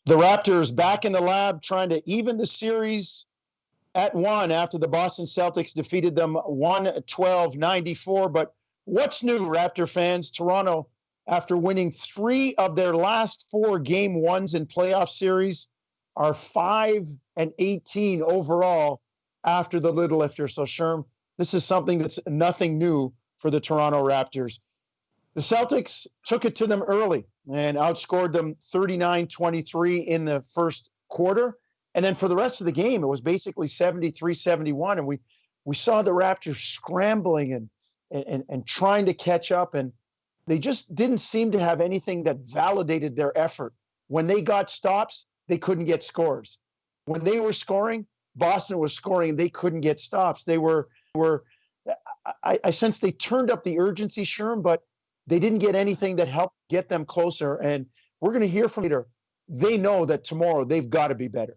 The Raptors back in the lab trying to even the series at 1 after the Boston Celtics defeated them 112-94. But what's new, Raptor fans? Toronto, after winning 3 of their last 4 game ones in playoff series, are 5-18 overall after the little lifter. So, Sherm, this is something that's nothing new for the Toronto Raptors. The Celtics took it to them early and outscored them 39-23 in the first quarter. And then for the rest of the game, it was basically 73-71. And we saw the Raptors scrambling and trying to catch up. And they just didn't seem to have anything that validated their effort. When they got stops, they couldn't get scores. When they were scoring, Boston was scoring, and they couldn't get stops. I sense they turned up the urgency, Sherm, but they didn't get anything that helped get them closer. And we're going to hear from later. They know that tomorrow they've got to be better.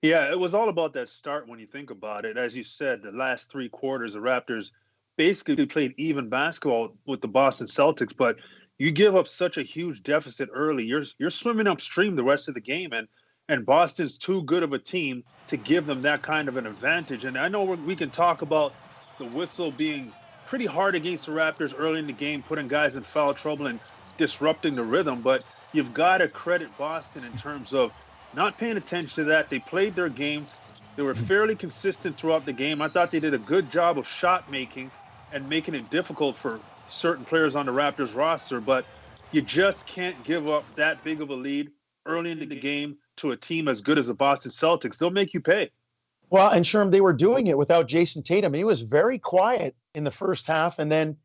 Yeah, it was all about that start when you think about it. As you said, the last 3 quarters, the Raptors basically played even basketball with the Boston Celtics, but you give up such a huge deficit early. You're swimming upstream the rest of the game, and Boston's too good of a team to give them that kind of an advantage. And I know we can talk about the whistle being pretty hard against the Raptors early in the game, putting guys in foul trouble and disrupting the rhythm, but you've got to credit Boston in terms of not paying attention to that. They played their game. They were fairly consistent throughout the game. I thought they did a good job of shot making and making it difficult for certain players on the Raptors roster, but you just can't give up that big of a lead early in the game to a team as good as the Boston Celtics. They'll make you pay. Well, and Sherm, they were doing it without Jason Tatum. He was very quiet in the first half. And then,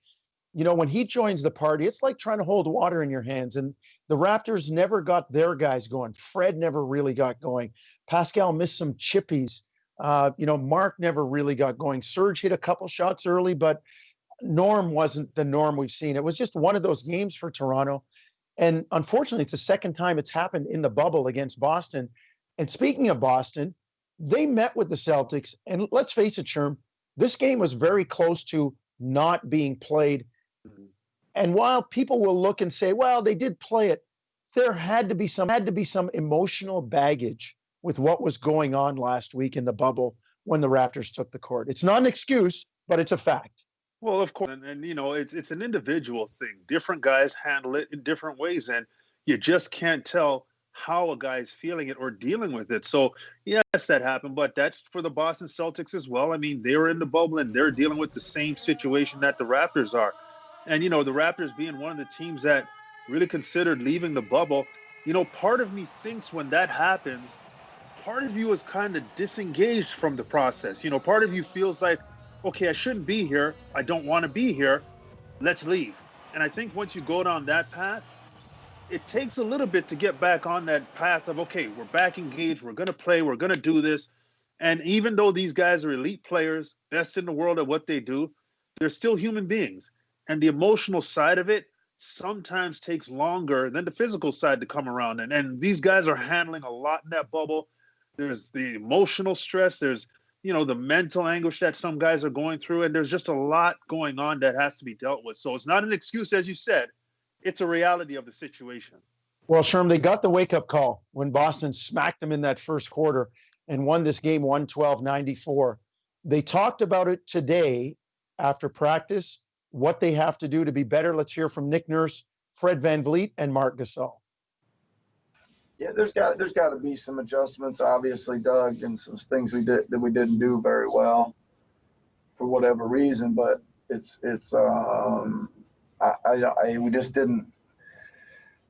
when he joins the party, it's like trying to hold water in your hands. And the Raptors never got their guys going. Fred never really got going. Pascal missed some chippies. Mark never really got going. Serge hit a couple shots early, but Norm wasn't the Norm we've seen. It was just one of those games for Toronto. And unfortunately, it's the second time it's happened in the bubble against Boston. And speaking of Boston, they met with the Celtics. And let's face it, Sherm, this game was very close to not being played. And while people will look and say, well, they did play it, there had to be some emotional baggage with what was going on last week in the bubble when the Raptors took the court. It's not an excuse, but it's a fact. Well, of course, and it's an individual thing. Different guys handle it in different ways, and you just can't tell how a guy's feeling it or dealing with it. So, yes, that happened, but that's for the Boston Celtics as well. I mean, they were in the bubble, and they're dealing with the same situation that the Raptors are. And, the Raptors being one of the teams that really considered leaving the bubble, part of me thinks when that happens, part of you is kind of disengaged from the process. Part of you feels like, okay, I shouldn't be here. I don't want to be here. Let's leave. And I think once you go down that path, it takes a little bit to get back on that path of, okay, we're back engaged. We're going to play. We're going to do this. And even though these guys are elite players, best in the world at what they do, they're still human beings. And the emotional side of it sometimes takes longer than the physical side to come around. And these guys are handling a lot in that bubble. There's the emotional stress. There's, the mental anguish that some guys are going through. And there's just a lot going on that has to be dealt with. So it's not an excuse, as you said. It's a reality of the situation. Well, Sherm, they got the wake-up call when Boston smacked them in that first quarter and won this game 112-94. They talked about it today after practice, what they have to do to be better. Let's hear from Nick Nurse, Fred VanVleet, and Marc Gasol. Yeah, there's got to be some adjustments, obviously, Doug, and some things we didn't do very well for whatever reason. But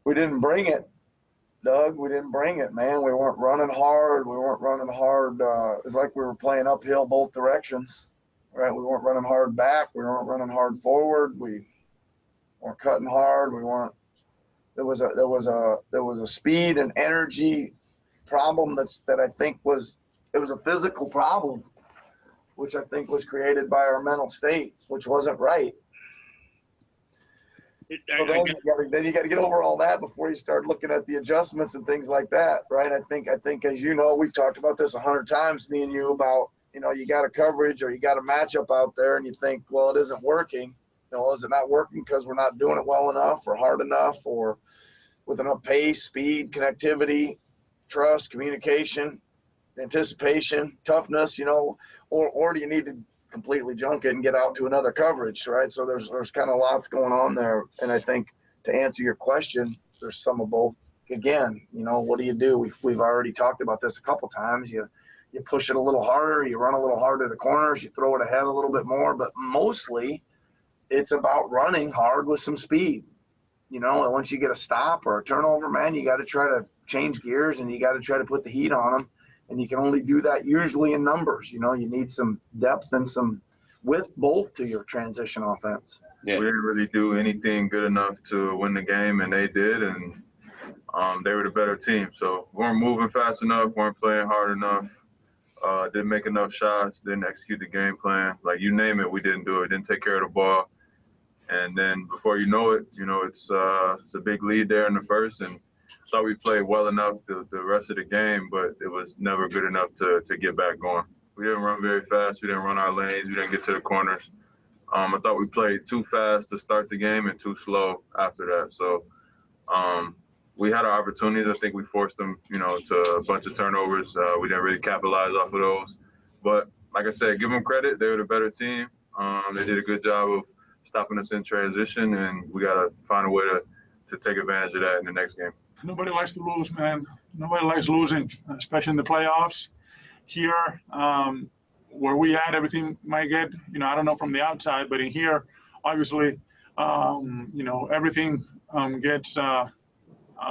we didn't bring it, Doug. We didn't bring it, man. We weren't running hard. It was like we were playing uphill both directions, right? We weren't running hard back. We weren't running hard forward. We weren't cutting hard. We weren't. There was a speed and energy problem that I think was a physical problem, which I think was created by our mental state, which wasn't right. Then you got to get over all that before you start looking at the adjustments and things like that, right? I think as you know, we've talked about this 100 times, me and you, about you got a coverage or you got a matchup out there, and you think, well, it isn't working. Is it not working because we're not doing it well enough or hard enough or with enough pace, speed, connectivity? trust, communication, anticipation, toughness, or do you need to completely junk it and get out to another coverage, right? So there's kind of lots going on there. And I think to answer your question, there's some of both. Again, what do? We've already talked about this a couple times. You push it a little harder, you run a little harder to the corners, you throw it ahead a little bit more, but mostly it's about running hard with some speed. And once you get a stop or a turnover, man, you got to try to change gears and you got to try to put the heat on them. And you can only do that usually in numbers. You need some depth and some width both to your transition offense. Yeah. We didn't really do anything good enough to win the game, and they did, and they were the better team. So we weren't moving fast enough, weren't playing hard enough, didn't make enough shots, didn't execute the game plan. Like, you name it, we didn't do it. Didn't take care of the ball. And then before you know it, it's a big lead there in the first, and thought we played well enough the rest of the game, but it was never good enough to get back going. We didn't run very fast. We didn't run our lanes. We didn't get to the corners. I thought we played too fast to start the game and too slow after that. So we had our opportunities. I think we forced them, to a bunch of turnovers. We didn't really capitalize off of those. But like I said, give them credit. They were the better team. They did a good job of stopping us in transition, and we got to find a way to take advantage of that in the next game. Nobody likes to lose, man. Nobody likes losing, especially in the playoffs. Here, where we at, everything might get, I don't know from the outside, but in here, obviously, everything gets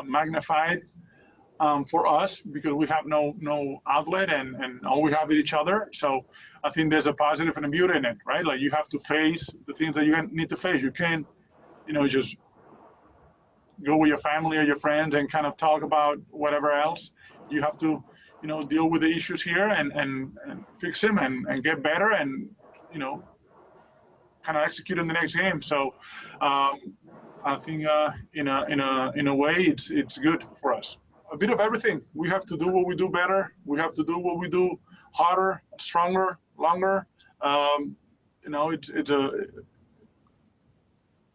magnified for us because we have no outlet and all we have is each other. So I think there's a positive and a beauty in it, right? Like, you have to face the things that you need to face. You can't, just go with your family or your friends and kind of talk about whatever else. You have to, deal with the issues here and fix them and get better and, kind of execute in the next game. So I think in a way it's good for us. A bit of everything. We have to do what we do better. We have to do what we do harder, stronger, longer. It's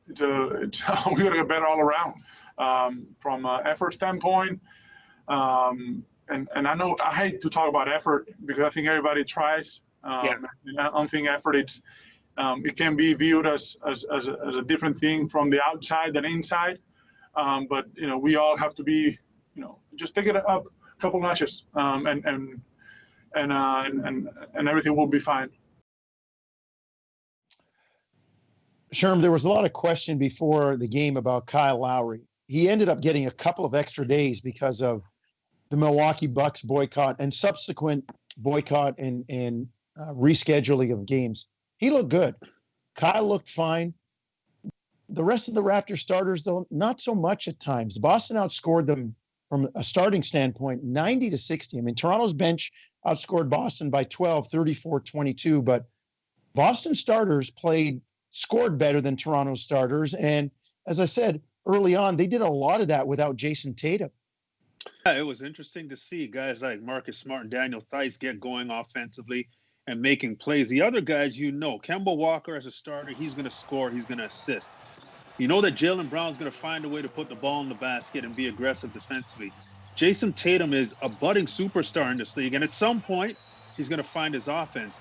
we gotta get better all around from an effort standpoint. And I know I hate to talk about effort because I think everybody tries. I don't think effort it can be viewed as a different thing from the outside than inside. But we all have to be just take it up a couple notches, and everything will be fine. Sherm, there was a lot of question before the game about Kyle Lowry. He ended up getting a couple of extra days because of the Milwaukee Bucks boycott and subsequent boycott and rescheduling of games. He looked good. Kyle looked fine. The rest of the Raptors starters, though, not so much at times. Boston outscored them from a starting standpoint, 90-60. I mean, Toronto's bench outscored Boston by 12, 34-22, but Boston starters scored better than Toronto's starters. And as I said early on, they did a lot of that without Jason Tatum. Yeah, it was interesting to see guys like Marcus Smart and Daniel Theis get going offensively and making plays. The other guys, Kemba Walker as a starter, he's going to score, he's going to assist. You know that Jaylen Brown's going to find a way to put the ball in the basket and be aggressive defensively. Jason Tatum is a budding superstar in this league, and at some point, he's going to find his offense.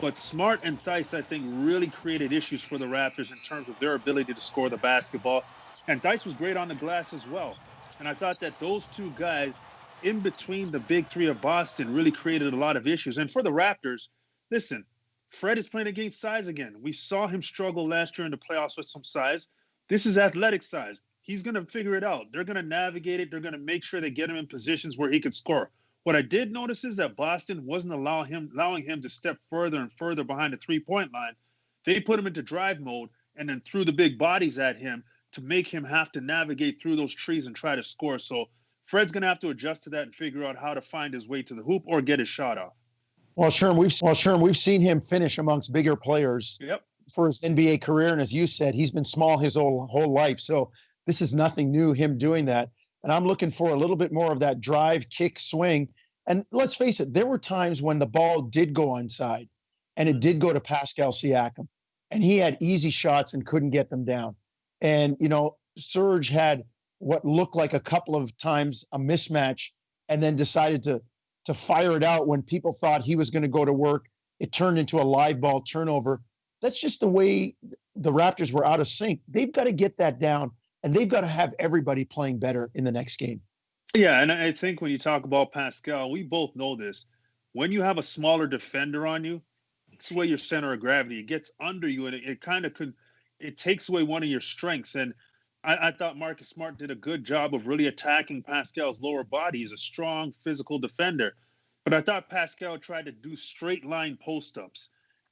But Smart and Theis, I think, really created issues for the Raptors in terms of their ability to score the basketball. And Theis was great on the glass as well. And I thought that those two guys, in between the big three of Boston, really created a lot of issues. And for the Raptors, listen, Fred is playing against size again. We saw him struggle last year in the playoffs with some size. This is athletic size. He's going to figure it out. They're going to navigate it. They're going to make sure they get him in positions where he can score. What I did notice is that Boston wasn't allowing him to step further and further behind the three-point line. They put him into drive mode and then threw the big bodies at him to make him have to navigate through those trees and try to score. So Fred's going to have to adjust to that and figure out how to find his way to the hoop or get his shot off. Well, Sherm, we've seen him finish amongst bigger players for his NBA career. And as you said, he's been small his whole life. So this is nothing new, him doing that. And I'm looking for a little bit more of that drive, kick, swing. And let's face it, there were times when the ball did go onside and it did go to Pascal Siakam. And he had easy shots and couldn't get them down. And, Serge had what looked like a couple of times a mismatch and then decided to fire it out when people thought he was going to go to work. It turned into a live ball turnover. That's just the way the Raptors were out of sync. They've got to get that down, and they've got to have everybody playing better in the next game. Yeah, and I think when you talk about Pascal, we both know this. When you have a smaller defender on you, it's away your center of gravity. It gets under you, and it kind of it takes away one of your strengths. And I thought Marcus Smart did a good job of really attacking Pascal's lower body. He's a strong physical defender. But I thought Pascal tried to do straight line post-ups.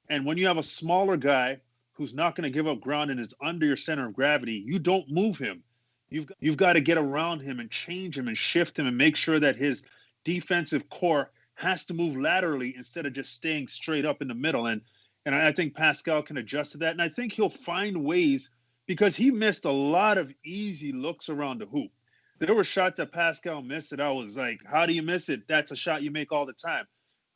And when you have a smaller guy who's not going to give up ground and is under your center of gravity, you don't move him. You've got to get around him and change him and shift him and make sure that his defensive core has to move laterally instead of just staying straight up in the middle. And I think Pascal can adjust to that. And I think he'll find ways, because he missed a lot of easy looks around the hoop. There were shots that Pascal missed that I was like, how do you miss it? That's a shot you make all the time.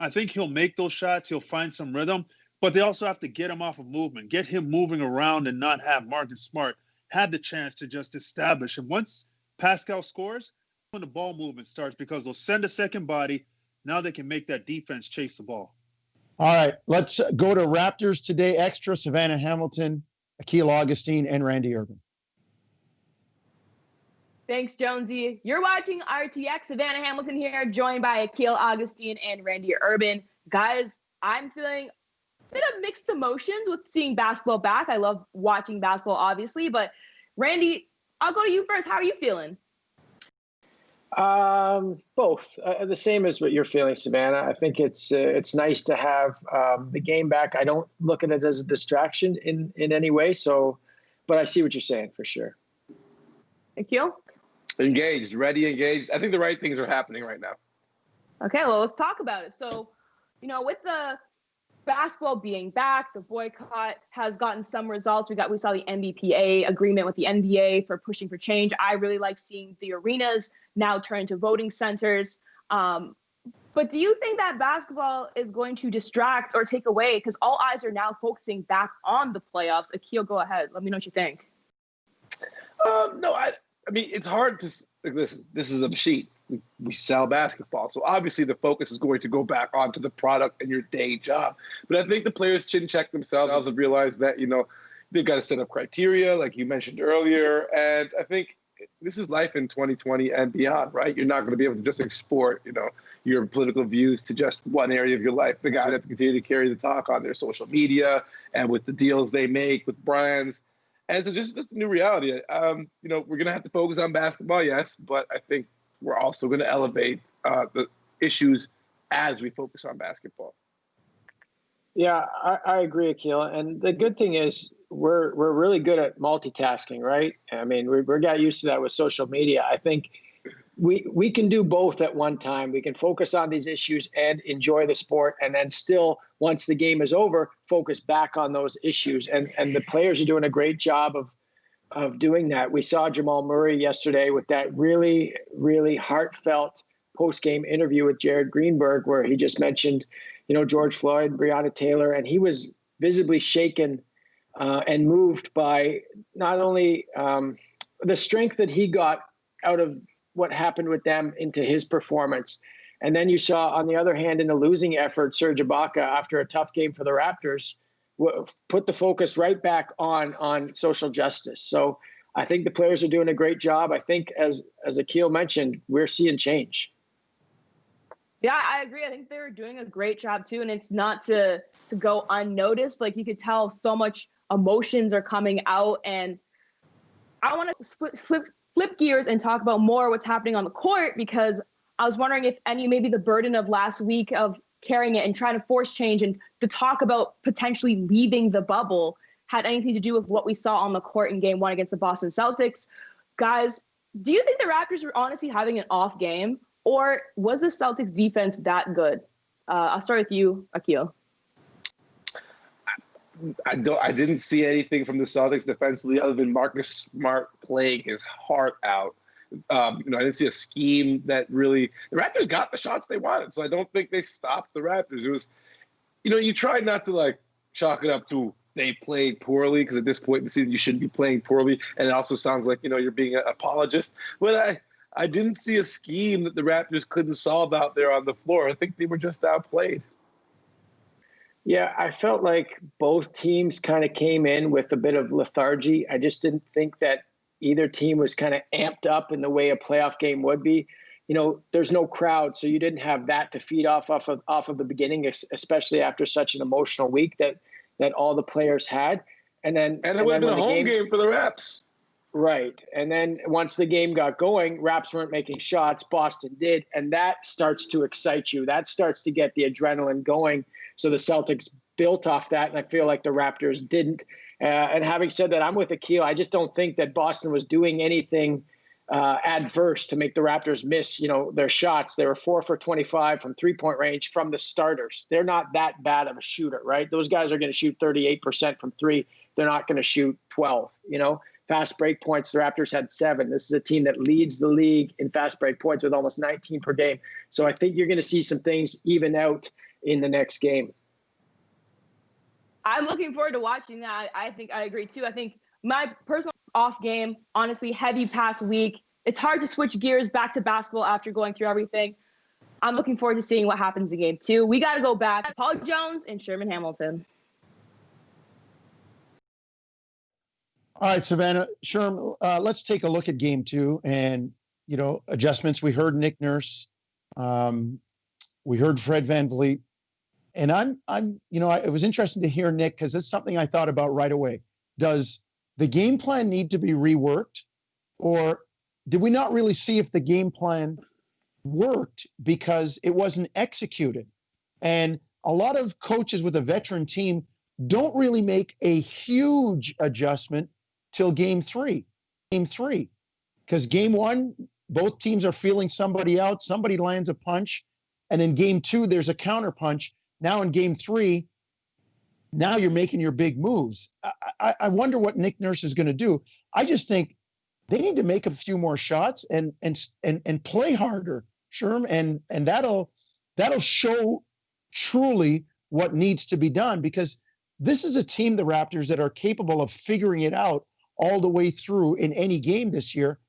I think he'll make those shots. He'll find some rhythm, but they also have to get him off of movement, get him moving around and not have Marcus Smart had the chance to just establish. And once Pascal scores, when the ball movement starts, because they'll send a second body, now they can make that defense chase the ball. All right, let's go to Raptors Today Extra. Savanna Hamilton, Akil, Augustine, and Randy Urban. Thanks, Jonesy. You're watching RTX. Savanna Hamilton here, joined by Akil, Augustine, and Randy Urban. Guys, I'm feeling a bit of mixed emotions with seeing basketball back. I love watching basketball, obviously. But, Randy, I'll go to you first. How are you feeling? Both. The same as what you're feeling, Savanna. I think it's nice to have the game back. I don't look at it as a distraction in any way. So, but I see what you're saying for sure. Akil? Engaged, ready, engaged. I think the right things are happening right now. Okay, well, let's talk about it. So, with the basketball being back, the boycott has gotten some results. We saw the NBPA agreement with the NBA for pushing for change. I really like seeing the arenas now turn into voting centers. But do you think that basketball is going to distract or take away? Because all eyes are now focusing back on the playoffs. Akil, go ahead. Let me know what you think. No, I mean, it's hard to listen. This is a machine. We sell basketball. So obviously the focus is going to go back onto the product and your day job. But I think the players chin check themselves and realize that, they've got to set up criteria, like you mentioned earlier. And I think this is life in 2020 and beyond, right? You're not going to be able to just export, your political views to just one area of your life. The guys have to continue to carry the talk on their social media and with the deals they make with brands. And so just the new reality. We're going to have to focus on basketball, yes, but I think we're also going to elevate the issues as we focus on basketball. Yeah, I agree, Akil. And the good thing is we're really good at multitasking, right? I mean, we got used to that with social media. I think we can do both at one time. We can focus on these issues and enjoy the sport, and then still, once the game is over, focus back on those issues. And the players are doing a great job of doing that. We saw Jamal Murray yesterday with that really, really heartfelt post-game interview with Jared Greenberg, where he just mentioned, George Floyd, Breonna Taylor, and he was visibly shaken and moved by not only the strength that he got out of what happened with them into his performance. And then you saw, on the other hand, in the losing effort, Serge Ibaka, after a tough game for the Raptors, put the focus right back on social justice. So I think the players are doing a great job. I think, as Akil mentioned, we're seeing change. Yeah, I agree. I think they're doing a great job too. And it's not to go unnoticed. Like, you could tell so much emotions are coming out. And I want to flip gears and talk about more what's happening on the court, because I was wondering if maybe the burden of last week of carrying it and trying to force change and to talk about potentially leaving the bubble had anything to do with what we saw on the court in game 1 against the Boston Celtics. Guys, do you think the Raptors were honestly having an off game, or was the Celtics defense that good? I'll start with you, Akil. I didn't see anything from the Celtics defensively other than Marcus Smart playing his heart out. I didn't see a scheme that really – the Raptors got the shots they wanted, so I don't think they stopped the Raptors. It was – you try not to, chalk it up to they played poorly, because at this point in the season you shouldn't be playing poorly, and it also sounds like, you're being an apologist. But I didn't see a scheme that the Raptors couldn't solve out there on the floor. I think they were just outplayed. Yeah, I felt like both teams kind of came in with a bit of lethargy. I just didn't think that either team was kind of amped up in the way a playoff game would be. There's no crowd, so you didn't have that to feed off of the beginning, especially after such an emotional week that all the players had. And it would have been a home game for the Raps. Right. And then once the game got going, Raps weren't making shots. Boston did. And that starts to excite you. That starts to get the adrenaline going. So the Celtics built off that. And I feel like the Raptors didn't. And having said that, I'm with Akil. I just don't think that Boston was doing anything adverse to make the Raptors miss, their shots. They were 4 for 25 from 3-point range from the starters. They're not that bad of a shooter, right? Those guys are going to shoot 38% from three. They're not going to shoot 12, Fast break points, the Raptors had 7. This is a team that leads the league in fast break points with almost 19 per game. So I think you're going to see some things even out in the next game. I'm looking forward to watching that. I think I agree too. I think my personal off game, honestly, heavy pass week. It's hard to switch gears back to basketball after going through everything. I'm looking forward to seeing what happens in game 2. We got to go back to Paul Jones and Sherman Hamilton. All right, Savanna, Sherm, let's take a look at game 2 and, adjustments. We heard Nick Nurse. We heard Fred VanVleet. And it was interesting to hear Nick because it's something I thought about right away. Does the game plan need to be reworked, or did we not really see if the game plan worked because it wasn't executed? And a lot of coaches with a veteran team don't really make a huge adjustment till game 3, because game 1, both teams are feeling somebody out, somebody lands a punch, and in game 2, there's a counter punch. Now in game 3, now you're making your big moves. I wonder what Nick Nurse is going to do. I just think they need to make a few more shots and play harder, Sherm, and that'll show truly what needs to be done, because this is a team, the Raptors, that are capable of figuring it out all the way through in any game this year.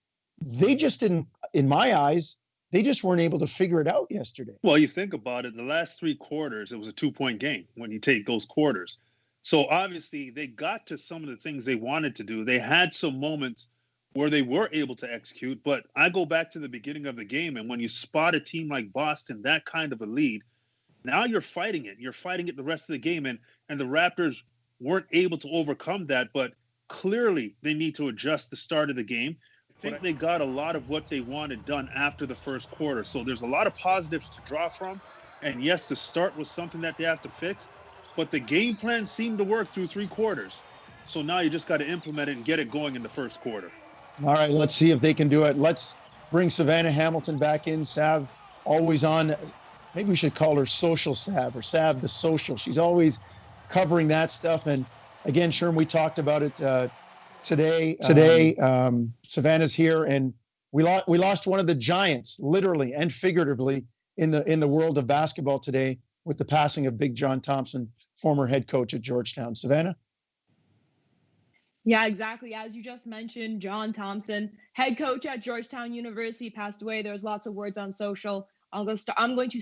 They just didn't, in my eyes, they just weren't able to figure it out yesterday. Well, you think about it, the last 3 quarters, it was a 2-point game when you take those quarters. So obviously they got to some of the things they wanted to do. They had some moments where they were able to execute, but I go back to the beginning of the game, and when you spot a team like Boston, that kind of a lead, now you're fighting it. You're fighting it the rest of the game, and the Raptors weren't able to overcome that, but clearly they need to adjust the start of the game. I think they got a lot of what they wanted done after the first quarter. So there's a lot of positives to draw from. And yes, the start was something that they have to fix, but the game plan seemed to work through 3 quarters. So now you just got to implement it and get it going in the first quarter. All right, let's see if they can do it. Let's bring Savanna Hamilton back in. Sav, always on. Maybe we should call her Social Sav, or Sav the Social. She's always covering that stuff. And again, Sherm, we talked about it today. Savannah's here, and we lost one of the giants, literally and figuratively, in the world of basketball today with the passing of Big John Thompson, former head coach at Georgetown. Savanna? Yeah, exactly. As you just mentioned, John Thompson, head coach at Georgetown University, passed away. There was lots of words on social. I'm going to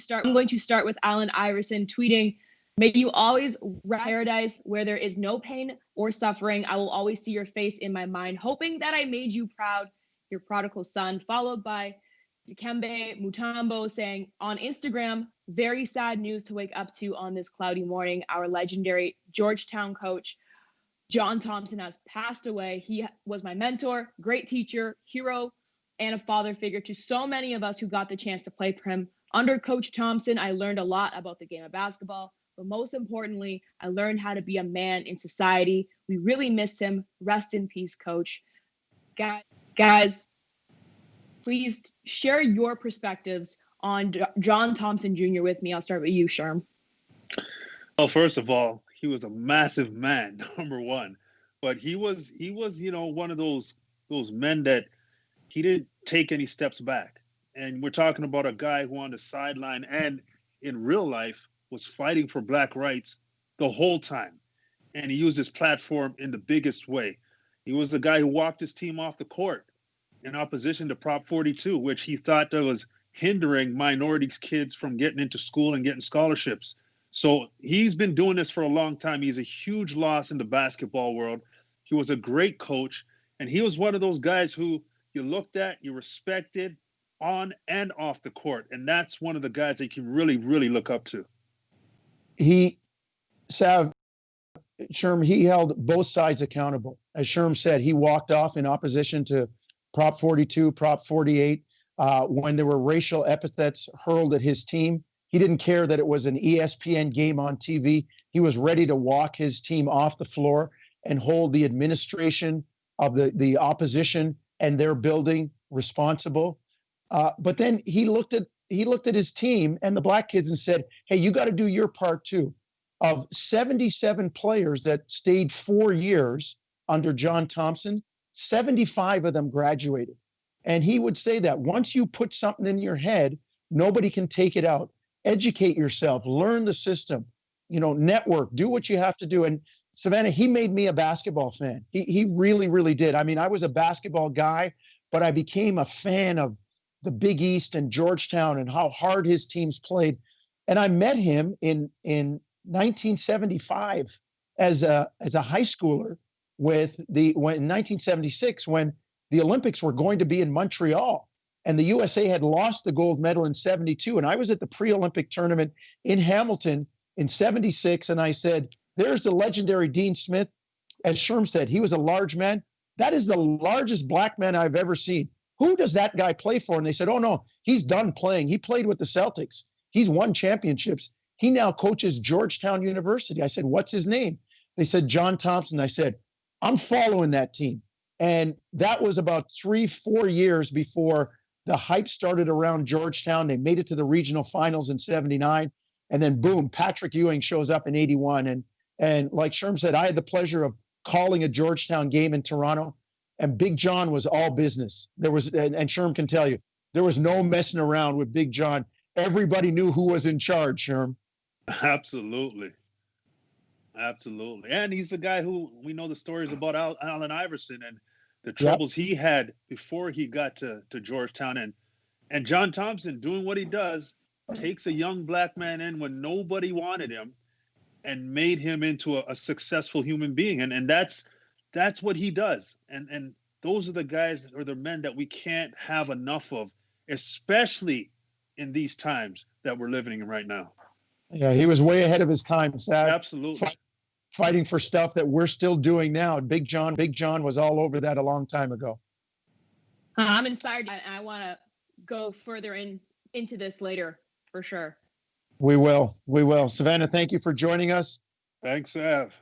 start with Allen Iverson tweeting, "May you always rest in paradise where there is no pain or suffering. I will always see your face in my mind, hoping that I made you proud, your prodigal son." Followed by Dikembe Mutombo saying on Instagram, "Very sad news to wake up to on this cloudy morning. Our legendary Georgetown coach, John Thompson, has passed away. He was my mentor, great teacher, hero, and a father figure to so many of us who got the chance to play for him. Under Coach Thompson, I learned a lot about the game of basketball, but most importantly, I learned how to be a man in society. We really miss him. Rest in peace, Coach." Guys, please share your perspectives on John Thompson Jr. with me. I'll start with you, Sherm. Well, first of all, he was a massive man, number one. But he was, one of those men that he didn't take any steps back. And we're talking about a guy who on the sideline and in real life was fighting for black rights the whole time. And he used his platform in the biggest way. He was the guy who walked his team off the court in opposition to Prop 42, which he thought that was hindering minorities kids from getting into school and getting scholarships. So he's been doing this for a long time. He's a huge loss in the basketball world. He was a great coach, and he was one of those guys who you looked at, you respected on and off the court. And that's one of the guys that you can really, really look up to. Sherm, he held both sides accountable. As Sherm said, he walked off in opposition to Prop 42, Prop 48. When there were racial epithets hurled at his team, he didn't care that it was an ESPN game on TV. He was ready to walk his team off the floor and hold the administration of the opposition and their building responsible. But then he looked at his team and the black kids and said, hey, you got to do your part too. Of 77 players that stayed 4 years under John Thompson, 75 of them graduated. And he would say that once you put something in your head, nobody can take it out. Educate yourself, learn the system, network, do what you have to do. And Savanna, he made me a basketball fan. He really, really did. I mean, I was a basketball guy, but I became a fan of the Big East and Georgetown and how hard his teams played. And I met him in 1975 as a high schooler in 1976 when the Olympics were going to be in Montreal and the USA had lost the gold medal in 72. And I was at the pre-Olympic tournament in Hamilton in 76. And I said, there's the legendary Dean Smith. As Sherm said, he was a large man. That is the largest black man I've ever seen. Who does that guy play for? And they said, oh no, he's done playing. He played with the Celtics. He's won championships. He now coaches Georgetown University. I said, what's his name? They said, John Thompson. I said, I'm following that team. And that was about 3-4 years before the hype started around Georgetown. They made it to the regional finals in 79. And then boom, Patrick Ewing shows up in 81. And like Sherm said, I had the pleasure of calling a Georgetown game in Toronto. And Big John was all business. There was, and Sherm can tell you, there was no messing around with Big John. Everybody knew who was in charge, Sherm. Absolutely. Absolutely. And he's the guy who we know the stories about Allen Iverson and the troubles he had before he got to Georgetown. And John Thompson doing what he does, takes a young black man in when nobody wanted him and made him into a successful human being. And that's what he does. And those are the guys or the men that we can't have enough of, especially in these times that we're living in right now. Yeah, he was way ahead of his time, Sav. Absolutely. Fighting for stuff that we're still doing now. Big John was all over that a long time ago. I'm inspired. I want to go further into this later for sure. We will. Savanna, thank you for joining us. Thanks, Sav.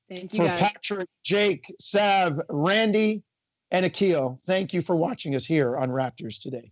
Thank you, guys. For Patrick, Jake, Sav, Randy, and Akil, thank you for watching us here on Raptors Today.